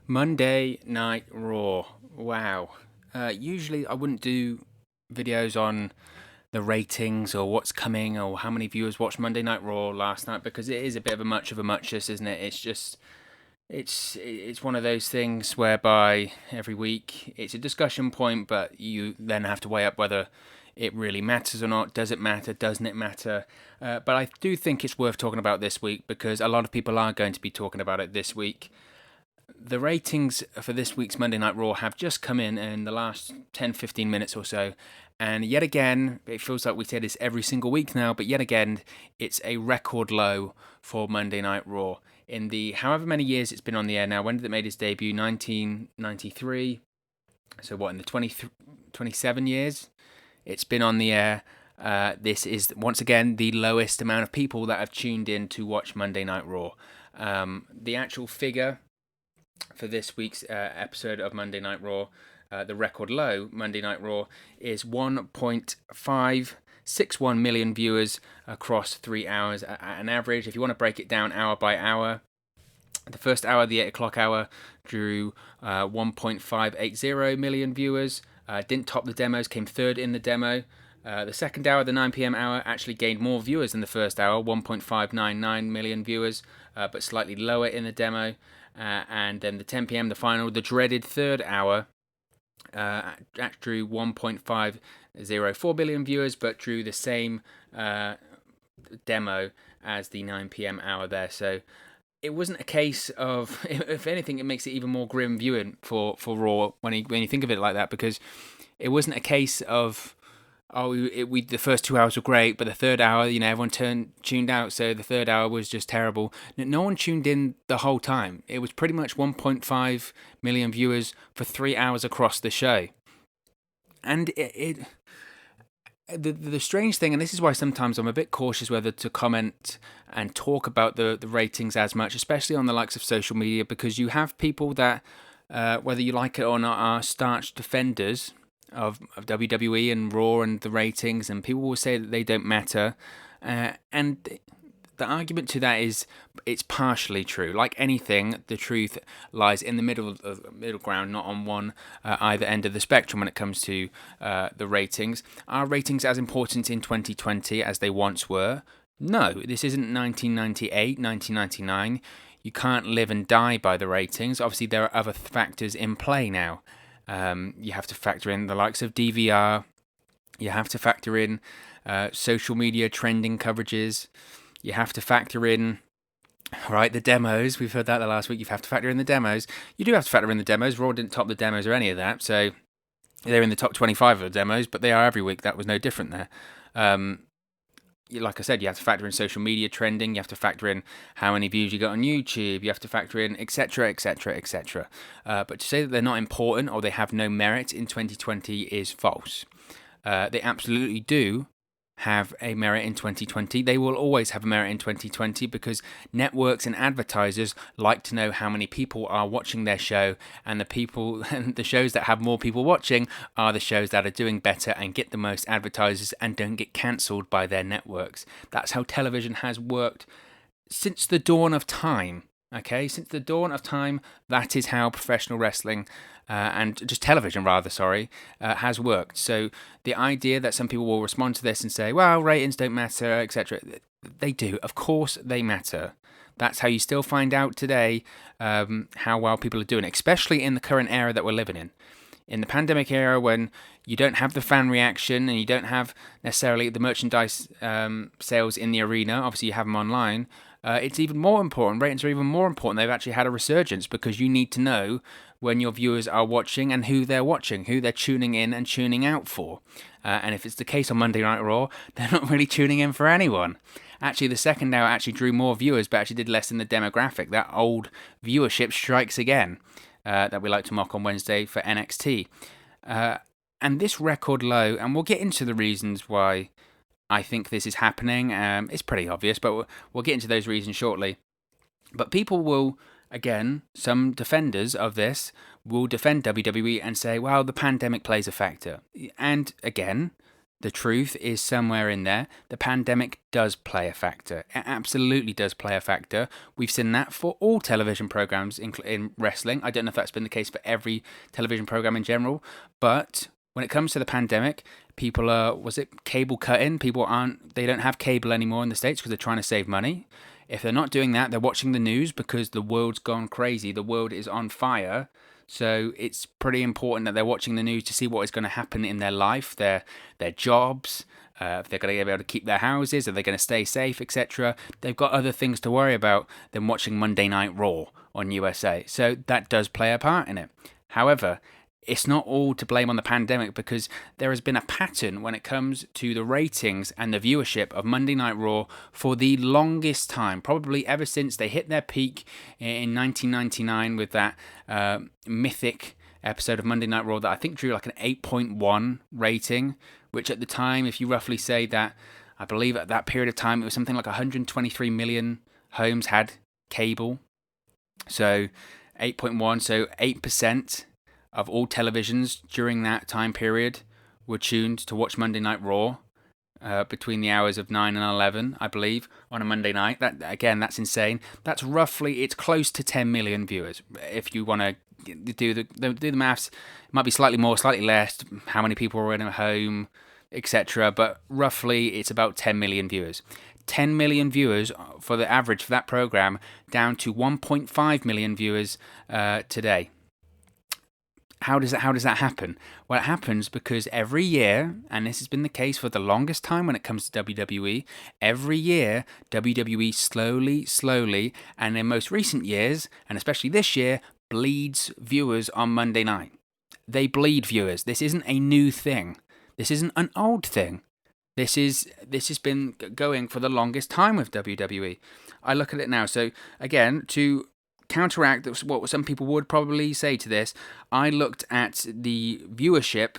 Monday Night Raw. Wow. Usually I wouldn't do videos on the ratings or what's coming or how many viewers watched Monday Night Raw last night because it is a bit of a muchness, isn't it? It's one of those things whereby every week it's a discussion point, but you then have to weigh up whether it really matters or not. Does it matter? Doesn't it matter? But I do think it's worth talking about this week because a lot of people are going to be talking about it this week. The ratings for this week's Monday Night Raw have just come in the last 10-15 minutes or so. And yet again, it feels like we say this every single week now, but yet again, it's a record low for Monday Night Raw. In the however many years it's been on the air now, when did it make its debut? 1993. So what, in the 27 years it's been on the air? This is once again the lowest amount of people that have tuned in to watch Monday Night Raw. The actual figure for this week's episode of Monday Night Raw, the record low Monday Night Raw, is 1.561 million viewers across 3 hours at an average. If you want to break it down hour by hour, the first hour, the 8 o'clock hour, drew 1.580 million viewers. Didn't top the demos, came third in the demo. The second hour, the 9 p.m. hour, actually gained more viewers than the first hour, 1.599 million viewers, but slightly lower in the demo. And then the 10 p.m., the final, the dreaded third hour, drew 1.504 billion viewers, but drew the same demo as the 9 p.m. hour there. So it wasn't a case of, if anything, it makes it even more grim viewing for Raw when you think of it like that, because it wasn't a case of, the first 2 hours were great, but the third hour, everyone tuned out, so the third hour was just terrible. No one tuned in the whole time. It was pretty much 1.5 million viewers for 3 hours across the show. And the strange thing, and this is why sometimes I'm a bit cautious whether to comment and talk about the ratings as much, especially on the likes of social media, because you have people that, whether you like it or not, are staunch defenders of WWE and Raw and the ratings, and people will say that they don't matter, and the argument to that is it's partially true. Like anything, the truth lies in the middle ground, not on one either end of the spectrum when it comes to the ratings. Are ratings as important in 2020 as they once were? No, this isn't 1998, 1999. You can't live and die by the ratings. Obviously, there are other factors in play now. You have to factor in the likes of DVR. You have to factor in social media trending coverages. You have to factor in, the demos. We've heard that the last week. You have to factor in the demos. You do have to factor in the demos. Raw didn't top the demos or any of that. So they're in the top 25 of the demos, but they are every week. That was no different there. Like I said, you have to factor in social media trending. You have to factor in how many views you got on YouTube. You have to factor in etc., etc., etc. But to say that they're not important or they have no merit in 2020 is false. They absolutely do have a merit in 2020. They will always have a merit in 2020 because networks and advertisers like to know how many people are watching their show, and the shows that have more people watching are the shows that are doing better and get the most advertisers and don't get cancelled by their networks. That's how television has worked since the dawn of time. Okay, since the dawn of time, that is how professional wrestling and just television, has worked. So the idea that some people will respond to this and say, well, ratings don't matter, etc. They do. Of course they matter. That's how you still find out today how well people are doing, especially in the current era that we're living in. In the pandemic era, when you don't have the fan reaction and you don't have necessarily the merchandise sales in the arena, obviously you have them online, it's even more important. Ratings are even more important. They've actually had a resurgence because you need to know when your viewers are watching and who they're watching, who they're tuning in and tuning out for. And if it's the case on Monday Night Raw, they're not really tuning in for anyone. Actually, the second hour actually drew more viewers, but actually did less in the demographic. That old viewership strikes again that we like to mock on Wednesday for NXT. And this record low, and we'll get into the reasons why I think this is happening. It's pretty obvious, but we'll get into those reasons shortly. But people will, again, some defenders of this will defend WWE and say, well, the pandemic plays a factor. And again, The truth is somewhere in there. The pandemic does play a factor. It absolutely does play a factor. We've seen that for all television programs in wrestling. I don't know if that's been the case for every television program in general, but when it comes to the pandemic, people are, was it cable cutting? They don't have cable anymore in the States because they're trying to save money. If they're not doing that, they're watching the news because the world's gone crazy. The world is on fire. So it's pretty important that they're watching the news to see what is going to happen in their life, their jobs, if they're going to be able to keep their houses, are they going to stay safe, etc. They've got other things to worry about than watching Monday Night Raw on USA. So that does play a part in it. However, it's not all to blame on the pandemic because there has been a pattern when it comes to the ratings and the viewership of Monday Night Raw for the longest time, probably ever since they hit their peak in 1999 with that mythic episode of Monday Night Raw that I think drew like an 8.1 rating, which at the time, if you roughly say that, I believe at that period of time, it was something like 123 million homes had cable. So 8.1, so 8% of all televisions during that time period were tuned to watch Monday Night Raw between the hours of 9 and 11, I believe, on a Monday night. That again, that's insane. That's roughly, it's close to 10 million viewers. If you want to do the maths, it might be slightly more, slightly less, how many people were in a home, etc. But roughly, it's about 10 million viewers. 10 million viewers for the average for that program, down to 1.5 million viewers today. How does that happen? Well, it happens because every year, and this has been the case for the longest time when it comes to WWE, every year WWE slowly, and in most recent years, and especially this year, bleeds viewers on Monday night. They bleed viewers. This isn't a new thing. This isn't an old thing. This has been going for the longest time with WWE. I look at it now. So again, to counteract what some people would probably say to this, I looked at the viewership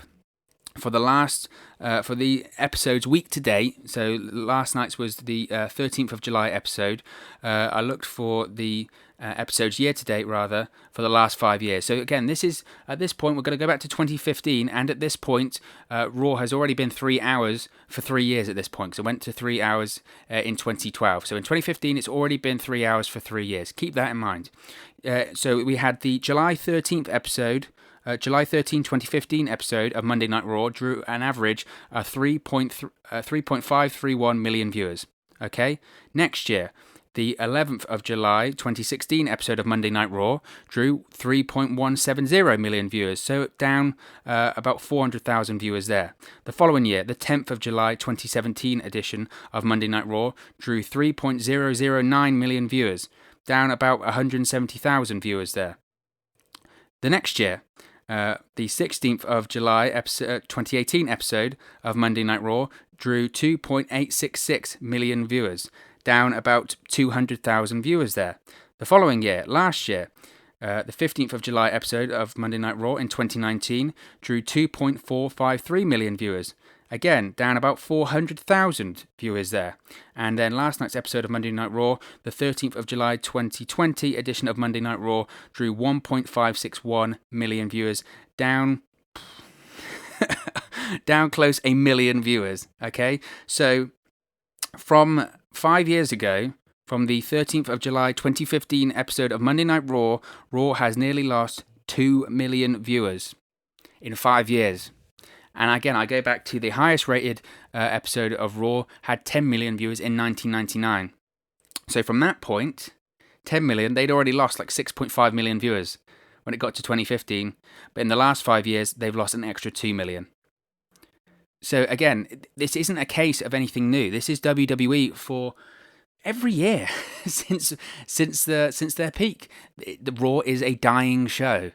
for the episodes week to date. So last night's was the 13th of July episode. I looked for the episodes year to date, rather, for the last 5 years. So again, this is, at this point, we're going to go back to 2015, and at this point, Raw has already been 3 hours for 3 years at this point, because it went to 3 hours in 2012. So in 2015, it's already been 3 hours for 3 years. Keep that in mind. So we had the July 13th episode, July 13, 2015 episode of Monday Night Raw drew an average of 3.531 million viewers. Okay? Next year, the 11th of July 2016 episode of Monday Night Raw drew 3.170 million viewers, so down about 400,000 viewers there. The following year, the 10th of July 2017 edition of Monday Night Raw drew 3.009 million viewers, down about 170,000 viewers there. The next year, the 16th of July 2018 episode of Monday Night Raw drew 2.866 million viewers, down about 200,000 viewers there. The following year, last year, the 15th of July episode of Monday Night Raw in 2019 drew 2.453 million viewers. Again, down about 400,000 viewers there. And then last night's episode of Monday Night Raw, the 13th of July 2020 edition of Monday Night Raw, drew 1.561 million viewers, down close a million viewers. Okay, so from 5 years ago, from the 13th of July 2015 episode of Monday Night Raw, Raw has nearly lost 2 million viewers in 5 years. And again, I go back to the highest rated episode of Raw had 10 million viewers in 1999. So from that point, 10 million, they'd already lost like 6.5 million viewers when it got to 2015. But in the last 5 years, they've lost an extra 2 million. So again, this isn't a case of anything new. This is WWE for every year since their peak. The Raw is a dying show.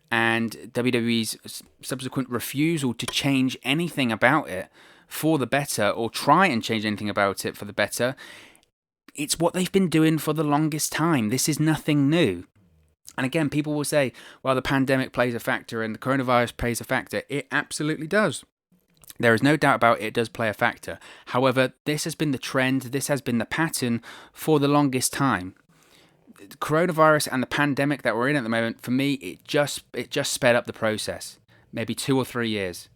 And WWE's subsequent refusal to change anything about it for the better, or try and change anything about it for the better, it's what they've been doing for the longest time. This is nothing new. And again, people will say, well, the pandemic plays a factor and the coronavirus plays a factor. It absolutely does. There is no doubt about it does play a factor. However, this has been the trend, this has been the pattern for the longest time. The coronavirus and the pandemic that we're in at the moment, for me, it just sped up the process. Maybe 2 or 3 years.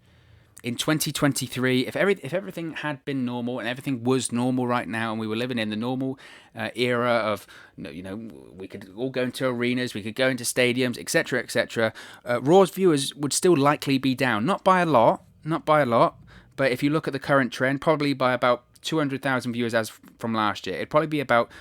in 2023, if everything had been normal and everything was normal right now, and we were living in the normal era of, we could all go into arenas, we could go into stadiums, etc., etc., Raw's viewers would still likely be down, not by a lot, but if you look at the current trend, probably by about 200,000 viewers as from last year. It'd probably be about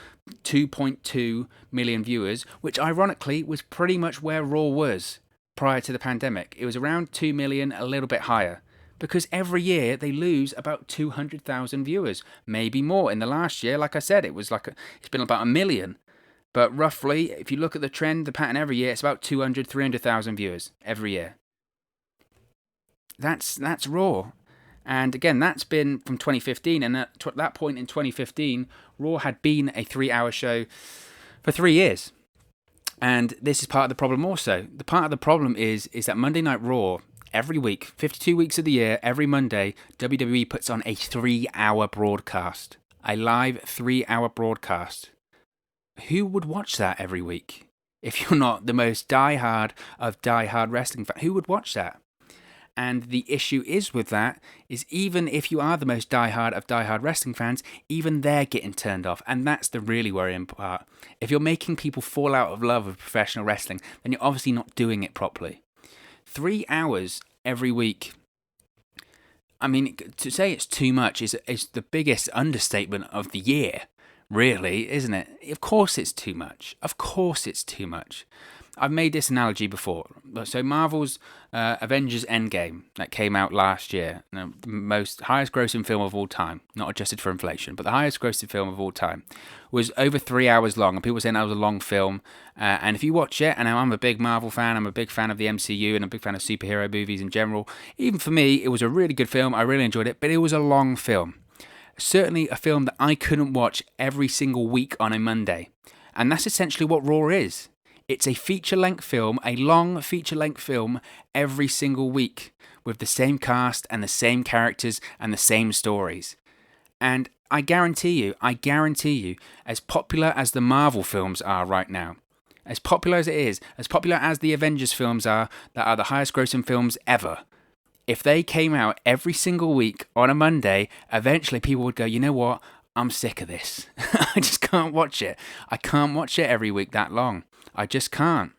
2.2 million viewers, which ironically was pretty much where Raw was prior to the pandemic. It was around 2 million, a little bit higher. Because every year they lose about 200,000 viewers, maybe more. In the last year, like I said, it's been about 1 million. But roughly, if you look at the trend, the pattern every year, it's about 200, 300,000 viewers every year. That's Raw. And again, that's been from 2015. And at that point in 2015, Raw had been a 3-hour show for 3 years. And this is part of the problem also. The part of the problem is that Monday Night Raw, every week, 52 weeks of the year, every Monday, WWE puts on a 3-hour broadcast. A live 3-hour broadcast. Who would watch that every week? If you're not the most diehard of diehard wrestling fans, who would watch that? And the issue is with that, is even if you are the most diehard of diehard wrestling fans, even they're getting turned off. And that's the really worrying part. If you're making people fall out of love with professional wrestling, then you're obviously not doing it properly. 3 hours every week. I mean, to say it's too much is the biggest understatement of the year, really, isn't it? Of course it's too much. Of course it's too much. I've made this analogy before. So Marvel's Avengers Endgame that came out last year, the highest grossing film of all time, not adjusted for inflation, but the highest grossing film of all time, was over 3 hours long, and people were saying that was a long film. And if you watch it, and I'm a big Marvel fan, I'm a big fan of the MCU, and a big fan of superhero movies in general, even for me, it was a really good film. I really enjoyed it, but it was a long film. Certainly a film that I couldn't watch every single week on a Monday. And that's essentially what Raw is. It's a feature-length film, a long feature-length film every single week with the same cast and the same characters and the same stories. And I guarantee you, as popular as the Marvel films are right now, as popular as it is, as popular as the Avengers films are, that are the highest grossing films ever, if they came out every single week on a Monday, eventually people would go, you know what, I'm sick of this. I just can't watch it. I can't watch it every week that long. I just can't.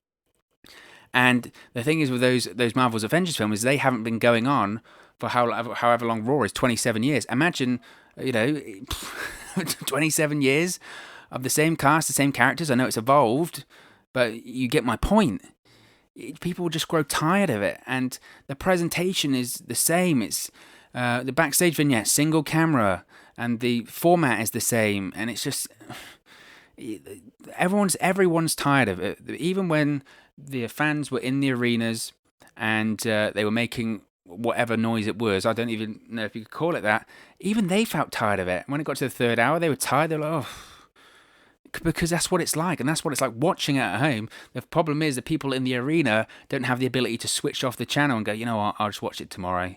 And the thing is with those Marvel's Avengers films is they haven't been going on for however long Raw is, 27 years. Imagine, 27 years of the same cast, the same characters. I know it's evolved, but you get my point. People just grow tired of it, and the presentation is the same. It's the backstage vignette, single camera, and the format is the same, and it's just everyone's tired of it. Even when the fans were in the arenas and they were making whatever noise it was, I don't even know if you could call it that, even they felt tired of it. When it got to the third hour, they were tired. They were like, oh, because that's what it's like, and that's what it's like watching it at home. The problem is that people in the arena don't have the ability to switch off the channel and go, you know what, I'll just watch it tomorrow.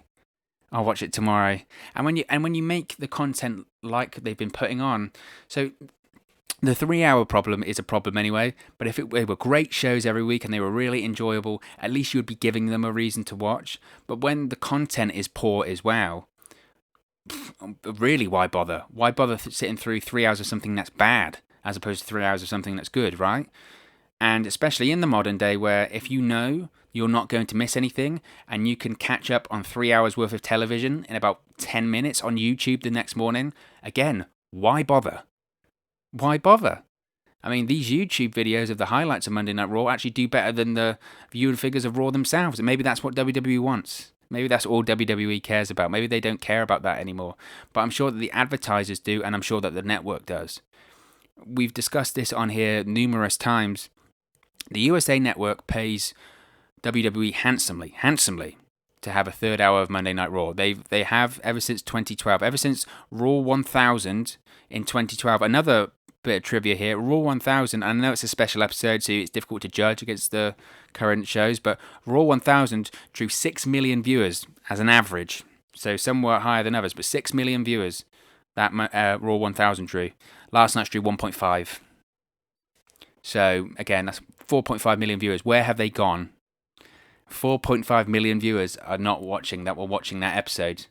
I'll watch it tomorrow. And when you make the content like they've been putting on, so the 3-hour problem is a problem anyway, but if they were great shows every week and they were really enjoyable, at least you would be giving them a reason to watch. But when the content is poor as well, really, why bother? Why bother sitting through 3 hours of something that's bad as opposed to 3 hours of something that's good, right? And especially in the modern day where if you know you're not going to miss anything and you can catch up on 3 hours worth of television in about 10 minutes on YouTube the next morning, again, why bother? Why bother? I mean, these YouTube videos of the highlights of Monday Night Raw actually do better than the viewing figures of Raw themselves. And maybe that's what WWE wants. Maybe that's all WWE cares about. Maybe they don't care about that anymore. But I'm sure that the advertisers do, and I'm sure that the network does. We've discussed this on here numerous times. The USA Network pays WWE handsomely to have a third hour of Monday Night Raw. They have ever since 2012, ever since Raw 1000 in 2012. Another bit of trivia here, Raw 1000, I know it's a special episode, so it's difficult to judge against the current shows, but Raw 1000 drew 6 million viewers as an average. So some were higher than others, but 6 million viewers that Raw 1000 drew. Last night's drew 1.5. So again, that's 4.5 million viewers. Where have they gone? 4.5 million viewers are not watching that were watching that episode.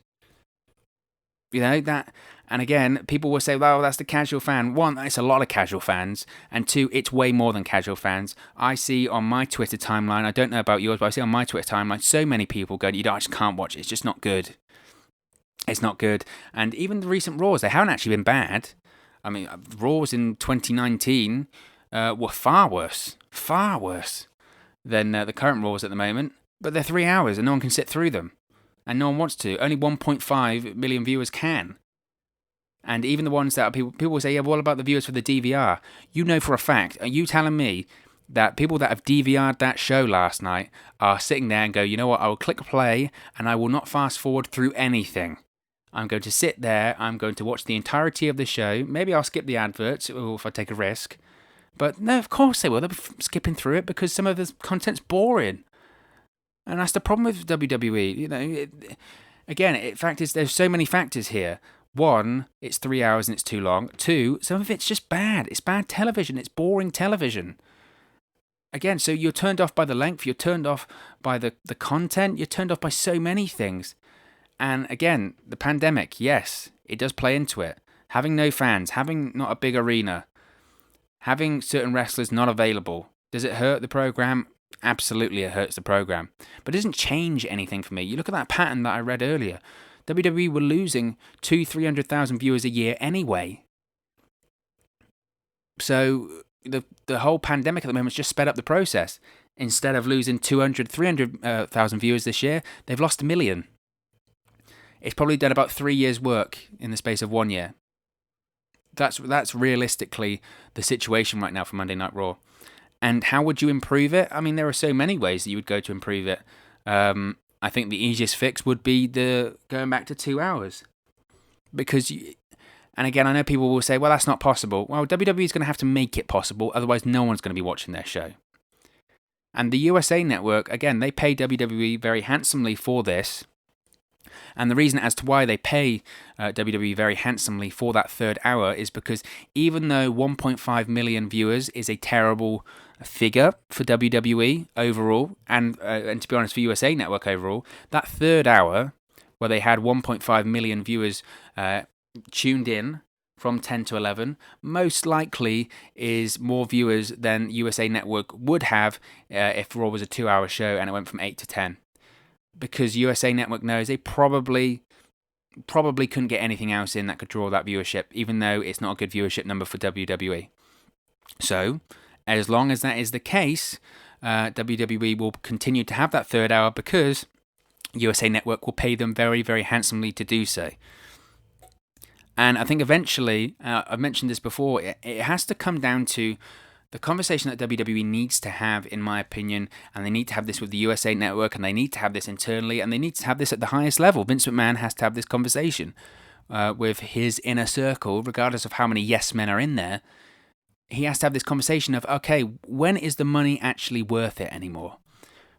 You know, that, and again, people will say, well, that's the casual fan. One, it's a lot of casual fans, and two, it's way more than casual fans. I see on my Twitter timeline, I don't know about yours, but I see on my Twitter timeline so many people going, I just can't watch it. It's just not good. It's not good. And even the recent Raws, they haven't actually been bad. I mean, Raws in 2019 were far worse than the current Raws at the moment. But they're 3 hours and no one can sit through them. And no one wants to. Only 1.5 million viewers can. And even the ones that people will say, yeah, what about the viewers for the DVR? You know for a fact, are you telling me that people that have DVR'd that show last night are sitting there and go, you know what, I will click play and I will not fast forward through anything. I'm going to sit there, I'm going to watch the entirety of the show. Maybe I'll skip the adverts or if I take a risk. But no, of course they will. They'll be skipping through it because some of the content's boring. And that's the problem with WWE. You know, there's so many factors here. One, it's 3 hours and it's too long. Two, some of it's just bad. It's bad television. It's boring television. Again, so you're turned off by the length. You're turned off by the content. You're turned off by so many things. And again, the pandemic, yes, it does play into it. Having no fans, having not a big arena, having certain wrestlers not available. Does it hurt the program? Absolutely, it hurts the program. But it doesn't change anything for me. You look at that pattern that I read earlier. WWE were losing 300,000 viewers a year anyway. So the whole pandemic at the moment has just sped up the process. Instead of losing 300,000 viewers this year, they've lost 1 million. It's probably done about 3 years' work in the space of 1 year. That's realistically the situation right now for Monday Night Raw. And how would you improve it? I mean, there are so many ways that you would go to improve it. I think the easiest fix would be going back to 2 hours. And again, I know people will say, well, that's not possible. Well, WWE is going to have to make it possible, otherwise no one's going to be watching their show. And the USA Network, again, they pay WWE very handsomely for this. And the reason as to why they pay WWE very handsomely for that third hour is because even though 1.5 million viewers is a terrible figure for WWE overall, and to be honest, for USA Network overall, that third hour, where they had 1.5 million viewers tuned in from 10 to 11, most likely is more viewers than USA Network would have if Raw was a 2 hour show and it went from 8 to 10. Because USA Network knows they probably couldn't get anything else in that could draw that viewership, even though it's not a good viewership number for WWE. So, as long as that is the case, WWE will continue to have that third hour because USA Network will pay them very, very handsomely to do so. And I think eventually, I've mentioned this before, it has to come down to the conversation that WWE needs to have, in my opinion, and they need to have this with the USA Network, and they need to have this internally, and they need to have this at the highest level. Vince McMahon has to have this conversation with his inner circle, regardless of how many yes men are in there. He has to have this conversation of, okay, when is the money actually worth it anymore?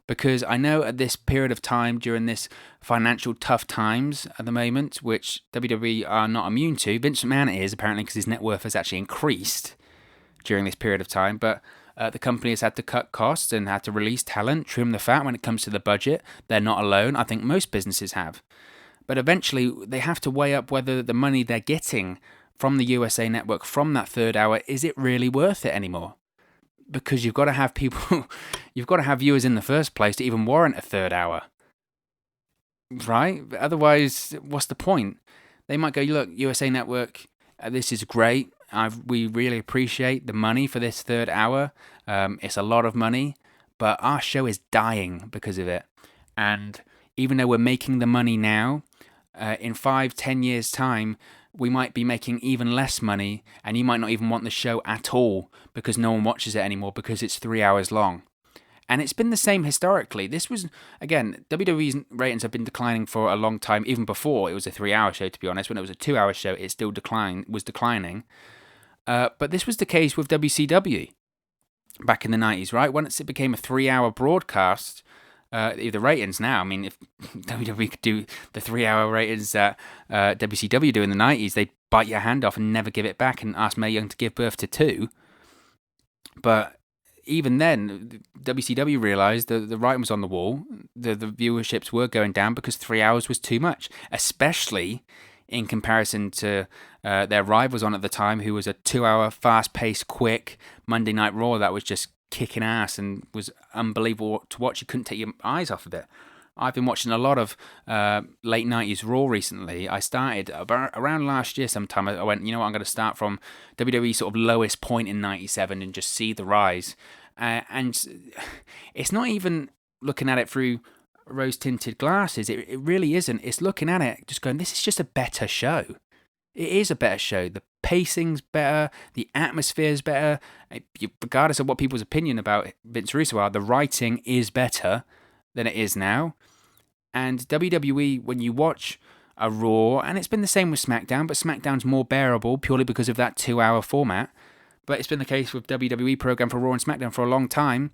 Because I know at this period of time, during this financial tough times at the moment, which WWE are not immune to, Vince McMahon is, apparently, because his net worth has actually increased during this period of time, but the company has had to cut costs and had to release talent, trim the fat when it comes to the budget. They're not alone. I think most businesses have. But eventually, they have to weigh up whether the money they're getting from the USA Network from that third hour, is it really worth it anymore? Because you've got to have people, you've got to have viewers in the first place to even warrant a third hour. Right? Otherwise, what's the point? They might go, look, USA Network, this is great. We really appreciate the money for this third hour. It's a lot of money, but our show is dying because of it. And even though we're making the money now, in 5-10 years' time, we might be making even less money, and you might not even want the show at all because no one watches it anymore because it's 3 hours long. And it's been the same historically. This was, again, WWE's ratings have been declining for a long time, even before it was a 3 hour show, to be honest. When it was a 2 hour show, it still was declining. But this was the case with WCW back in the 90s, right? Once it became a 3 hour broadcast, the ratings now, I mean, if WWE could do the 3 hour ratings that WCW do in the 90s, they'd bite your hand off and never give it back and ask Mae Young to give birth to 2. But even then, WCW realised that the writing was on the wall. the viewerships were going down because 3 hours was too much, especially in comparison to their rivals on at the time, who was a 2-hour, fast-paced, quick Monday Night Raw that was just kicking ass and was unbelievable to watch. You couldn't take your eyes off of it. I've been watching a lot of late 90s Raw recently. I started around last year sometime. I went, you know what, I'm going to start from WWE sort of lowest point in 97 and just see the rise. And it's not even looking at it through rose-tinted glasses. It really isn't. It's looking at it just going, this is just a better show. It is a better show. The pacing's better. The atmosphere's better. Regardless of what people's opinion about Vince Russo are, the writing is better than it is now. And WWE, when you watch a Raw, and it's been the same with SmackDown, but SmackDown's more bearable purely because of that 2-hour format. But it's been the case with WWE program for Raw and SmackDown for a long time.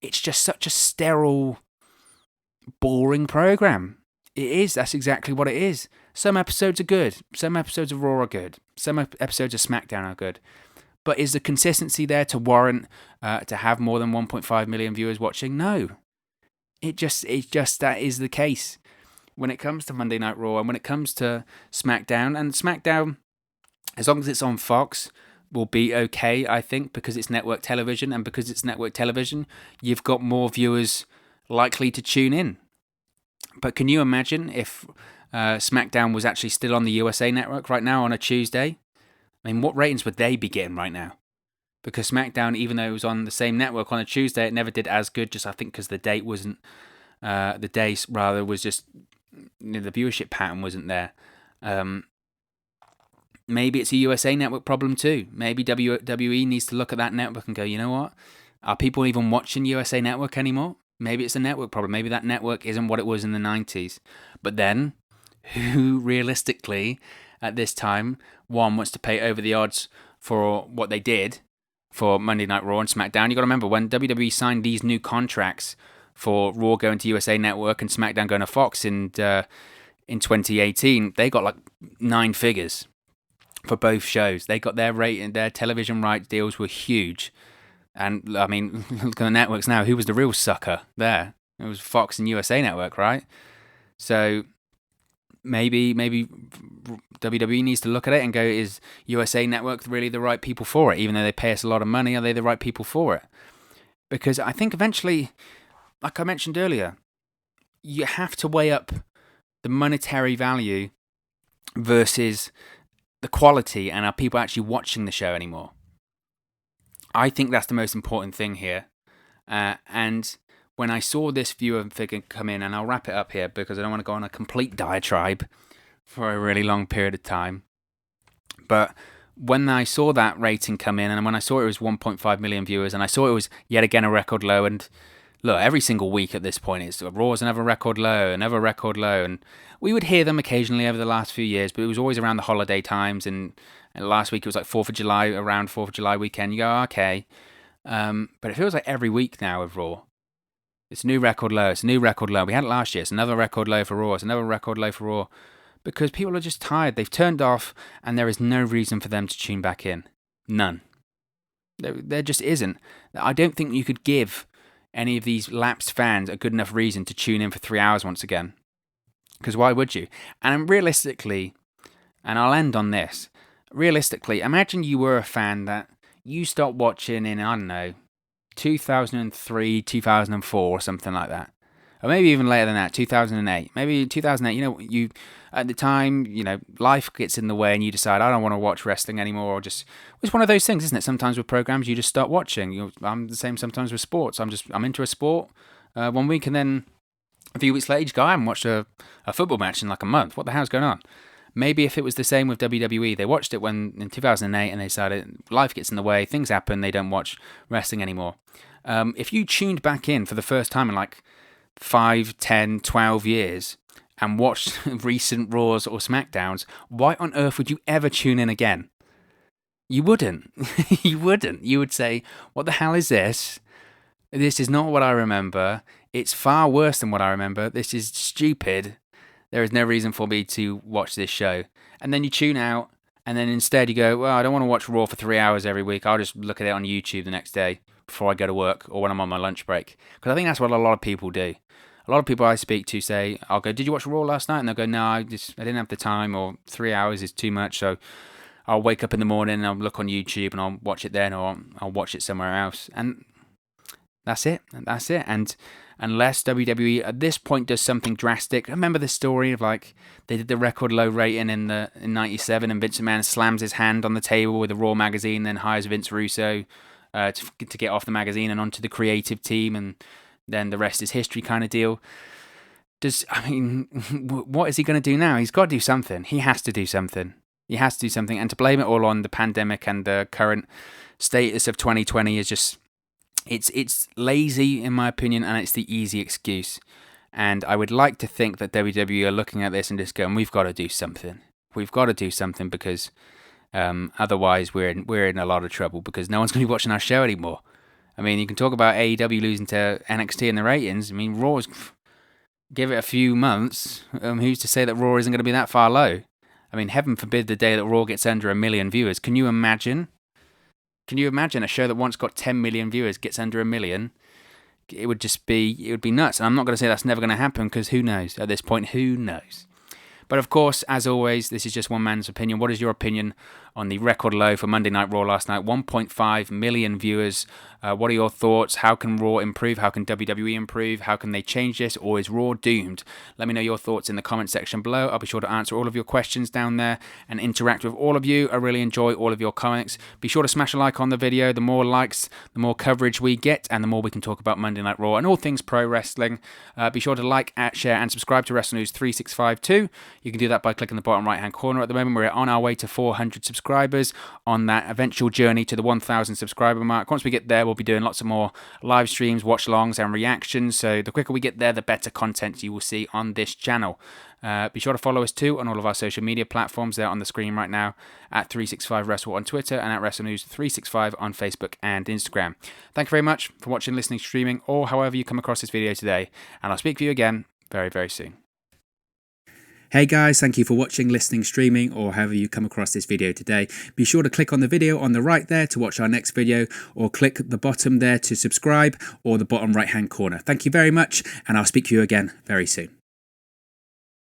It's just such a sterile, boring program. It is. That's exactly what it is. Some episodes are good. Some episodes of Raw are good. Some episodes of SmackDown are good. But is the consistency there to warrant to have more than 1.5 million viewers watching? No. It's just that is the case when it comes to Monday Night Raw and when it comes to SmackDown. And SmackDown, as long as it's on Fox, will be okay, I think, because it's network television. And because it's network television, you've got more viewers likely to tune in. But can you imagine if SmackDown was actually still on the USA Network right now on a Tuesday? I mean, what ratings would they be getting right now? Because SmackDown, even though it was on the same network on a Tuesday, it never did as good. Just I think because the date wasn't, the day rather was just, the viewership pattern wasn't there. Maybe it's a USA Network problem too. Maybe WWE needs to look at that network and go, you know what? Are people even watching USA Network anymore? Maybe it's a network problem. Maybe that network isn't what it was in the 90s. But then, who realistically, at this time, wants to pay over the odds for what they did for Monday Night Raw and SmackDown? You got to remember, when WWE signed these new contracts for Raw going to USA Network and SmackDown going to Fox in 2018, they got like 9 figures for both shows. They got their rating, their television rights deals were huge. And I mean, look at the networks now. Who was the real sucker there? It was Fox and USA Network, right? So maybe WWE needs to look at it and go, is USA Network really the right people for it? Even though they pay us a lot of money, are they the right people for it? Because I think eventually, like I mentioned earlier, you have to weigh up the monetary value versus the quality, and are people actually watching the show anymore? I think that's the most important thing here. And when I saw this viewer figure come in, and I'll wrap it up here because I don't want to go on a complete diatribe for a really long period of time. But when I saw that rating come in, and when I saw it was 1.5 million viewers, and I saw it was yet again a record low, and look, every single week at this point, it's Raw's another record low, another record low, and we would hear them occasionally over the last few years, but it was always around the holiday times, and last week it was like 4th of July, around 4th of July weekend. You go, okay. But it feels like every week now with Raw. It's a new record low. It's a new record low. We had it last year. It's another record low for Raw. It's another record low for Raw. Because people are just tired. They've turned off, and there is no reason for them to tune back in. None. There just isn't. I don't think you could give any of these lapsed fans a good enough reason to tune in for 3 hours once again. Because why would you? And realistically, and I'll end on this, realistically, imagine you were a fan that you stopped watching in, I don't know, 2003, 2004 or something like that. Or maybe even later than that, 2008. Maybe 2008, you at the time, life gets in the way and you decide, I don't want to watch wrestling anymore, or just, it's one of those things, isn't it? Sometimes with programs, you just start watching. I'm the same sometimes with sports. I'm into a sport 1 week, and then a few weeks later, you go, I haven't watched a football match in like a month. What the hell's going on? Maybe if it was the same with WWE, they watched it in 2008 and they decided life gets in the way, things happen, they don't watch wrestling anymore. If you tuned back in for the first time in like 5, 10, 12 years and watched recent Raws or SmackDowns, why on earth would you ever tune in again? You wouldn't. You wouldn't. You would say, what the hell is this? This is not what I remember. It's far worse than what I remember. This is stupid. There is no reason for me to watch this show. And then you tune out, and then instead you go, well, I don't want to watch Raw for 3 hours every week. I'll just look at it on YouTube the next day before I go to work or when I'm on my lunch break. Because I think that's what a lot of people do. A lot of people I speak to say, I'll go, did you watch Raw last night? And they'll go, no, I didn't have the time, or 3 hours is too much. So I'll wake up in the morning and I'll look on YouTube and I'll watch it then, or I'll watch it somewhere else. And that's it. And unless WWE at this point does something drastic, remember the story of like they did the record low rating in '97, and Vince McMahon slams his hand on the table with a Raw magazine, then hires Vince Russo to get off the magazine and onto the creative team, and then the rest is history kind of deal. What is he going to do now? He's got to do something. He has to do something. And to blame it all on the pandemic and the current status of 2020 is just, it's lazy in my opinion, and it's the easy excuse. And I would like to think that WWE are looking at this and just going, we've got to do something. Because otherwise we're in a lot of trouble, because no one's going to be watching our show anymore. I mean, you can talk about AEW losing to NXT in the ratings. I mean, Raw's, give it a few months, who's to say that Raw isn't going to be that far low? I mean, heaven forbid the day that Raw gets under 1 million viewers. Can you imagine? A show that once got 10 million viewers gets under 1 million? It would be nuts. And I'm not going to say that's never going to happen, because who knows? At this point, who knows? But of course, as always, this is just one man's opinion. What is your opinion on the record low for Monday Night Raw last night? 1.5 million viewers. What are your thoughts? How can Raw improve? How can WWE improve? How can they change this? Or is Raw doomed? Let me know your thoughts in the comment section below. I'll be sure to answer all of your questions down there and interact with all of you. I really enjoy all of your comments. Be sure to smash a like on the video. The more likes, the more coverage we get, and the more we can talk about Monday Night Raw and all things pro wrestling. Be sure to like, share, and subscribe to Wrestle News 365 too. You can do that by clicking the bottom right-hand corner. At the moment, we're on our way to 400 subscribers on that eventual journey to the 1,000 subscriber mark. Once we get there, we'll be doing lots of more live streams, watch-alongs, and reactions. So the quicker we get there, the better content you will see on this channel. Be sure to follow us too on all of our social media platforms. They're on the screen right now, at 365 Wrestle on Twitter and at Wrestle News 365 on Facebook and Instagram. Thank you very much for watching, listening, streaming, or however you come across this video today. And I'll speak to you again very, very soon. Hey guys, thank you for watching, listening, streaming, or however you come across this video today. Be sure to click on the video on the right there to watch our next video, or click the bottom there to subscribe, or the bottom right hand corner. Thank you very much, and I'll speak to you again very soon.